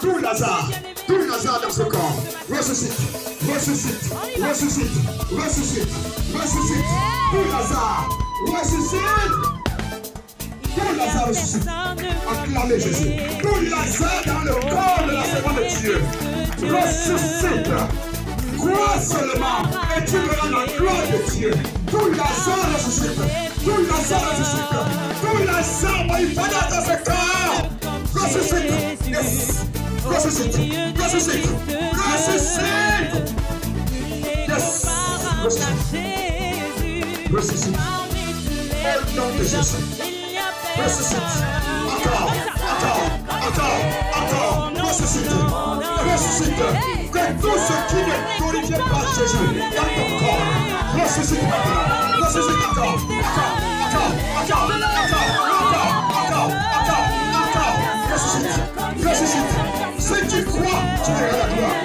tout Lazare dans ce corps, ressuscite, ressuscite, ressuscite, ressuscite, ressuscite, tout Lazare, ressuscite, tout Lazare ressuscite, acclamez Jésus, tout Lazare dans le corps de la servante de Dieu, ressuscite, crois seulement et tu verras la gloire de Dieu, tout Lazare ressuscite, tout Lazare ressuscite, tout Lazare va y venir dans ce corps, ressuscite, yes. Ressuscite, ressuscite, ressuscite. Yes, ressuscite, ressuscite. Au nom de Jésus, ressuscite. Encore, encore, encore, encore. Ressuscite, ressuscite. Que tout ce qui n'est glorifié par Jésus dans ton corps, ressuscite maintenant. Ressuscite encore, encore, encore, encore, encore, encore, encore, encore. Ressuscite, ressuscite. Si tu crois, tu verras la gloire.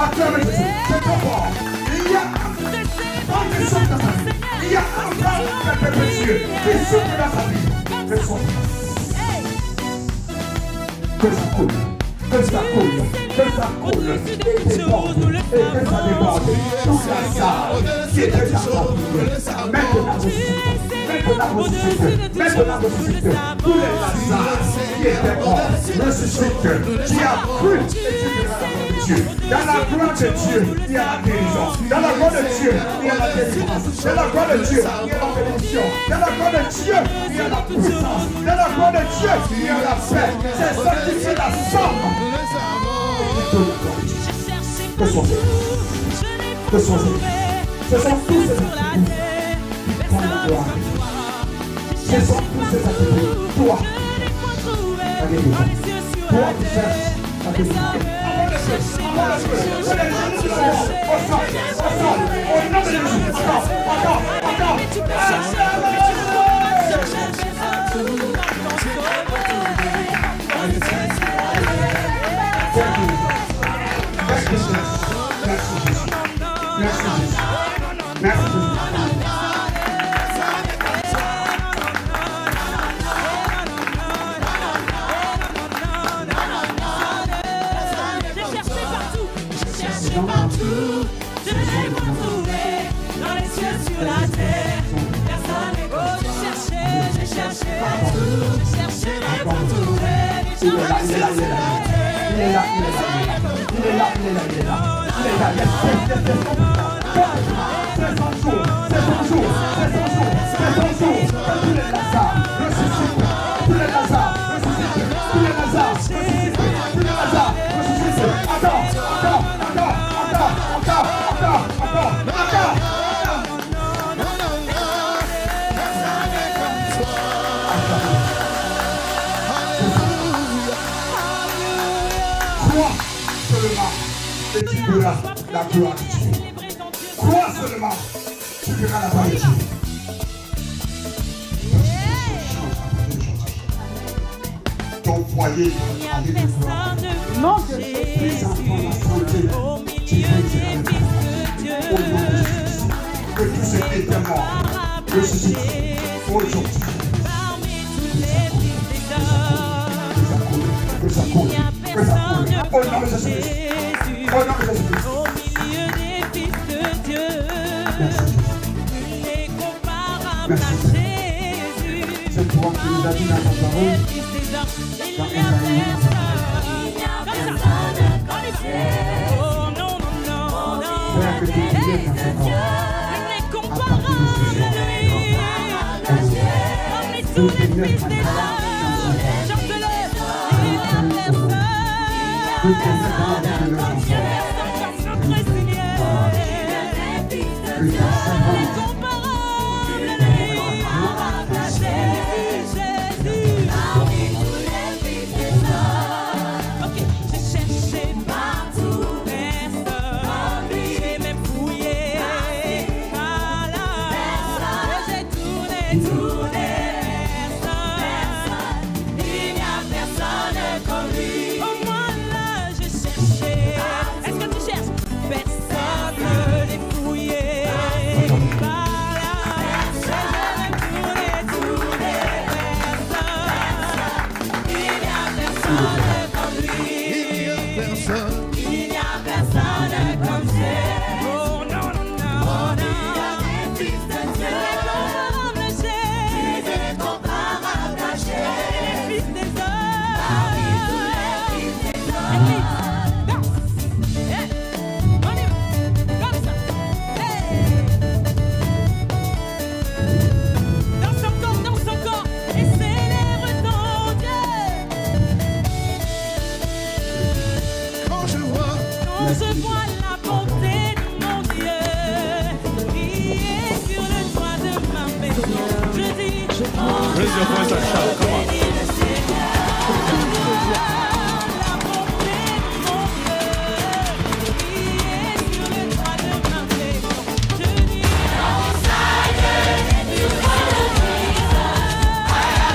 Acclamez Jésus, c'est trop fort. Il y a un descend dans sa vie. Il y a un vent perpétuel qui souffle dans sa vie. Que son que ça coule, que ça coule, que ça coule, et déborde, et que ça déborde. Tout la salle qui est déjà remplie. Maintenant ressuscite, maintenant ressuscite, maintenant ressuscite. Tous les Lazare qui étaient morts ressuscitent, qui a cru et qui verra la gloire de Dieu. Dans la gloire de Dieu, il y a la guérison. Dans la gloire de Dieu, il y a la délivrance. Dans la gloire de Dieu, il y a la bénédiction. Dans la gloire de Dieu, il y a la puissance. Dans la gloire de Dieu, il y a la paix. C'est ça qui fait la somme. Que sont-ils? Que sont-ils? Ce sont tous ces attributs qui font la gloire. Ce sont tous ces attributs. Toi, la guérison. Toi qui cherches la bénédiction. C'est son jour. la gloire de Dieu. Crois seulement, tu verras la gloire de Dieu. Ton foyer avec le gloire. Non, les enfants, la santé, tu peux dire au nom de Jésus. Que tout ce qui était mort ressuscite aujourd'hui. Que ça coule. Au nom de Jésus. Au nom de Jésus. Au milieu des fils de Dieu, l'incomparable à Jésus. C'est toi qui nous as dit dans ta parole. Il n'y a personne comme Jésus. Oh non, non, non, non. L'incomparable lui. Parmi tous les fils des hommes, chante-le. Il n'y a personne comme notre Seigneur. L'incomparable lui. Jésus. Ok, j'ai cherché partout, personne. J'ai même fouillé, voilà. J'ai tourné, personne. Il n'y a personne comme lui. Oh, moi là, j'ai cherché. Est-ce que tu cherches? Personne ne les fouillé. Voilà. J'ai même tourné, personne. Il n'y a personne comme lui. Il n'y a personne comme Jésus. Oh non, non, non, non. Fils de Dieu. Incomparable à Jésus. Fils des hommes. Parmi tous les fils des hommes. Danse. Hey. On y va. Comme ça. Hey. Danse encore. Et célèbre ton Dieu. Quand je vois la bonté de mon Dieu briller sur le toit de ma maison, je dis, Raise your voice and shout, come on. bénis le Seigneur.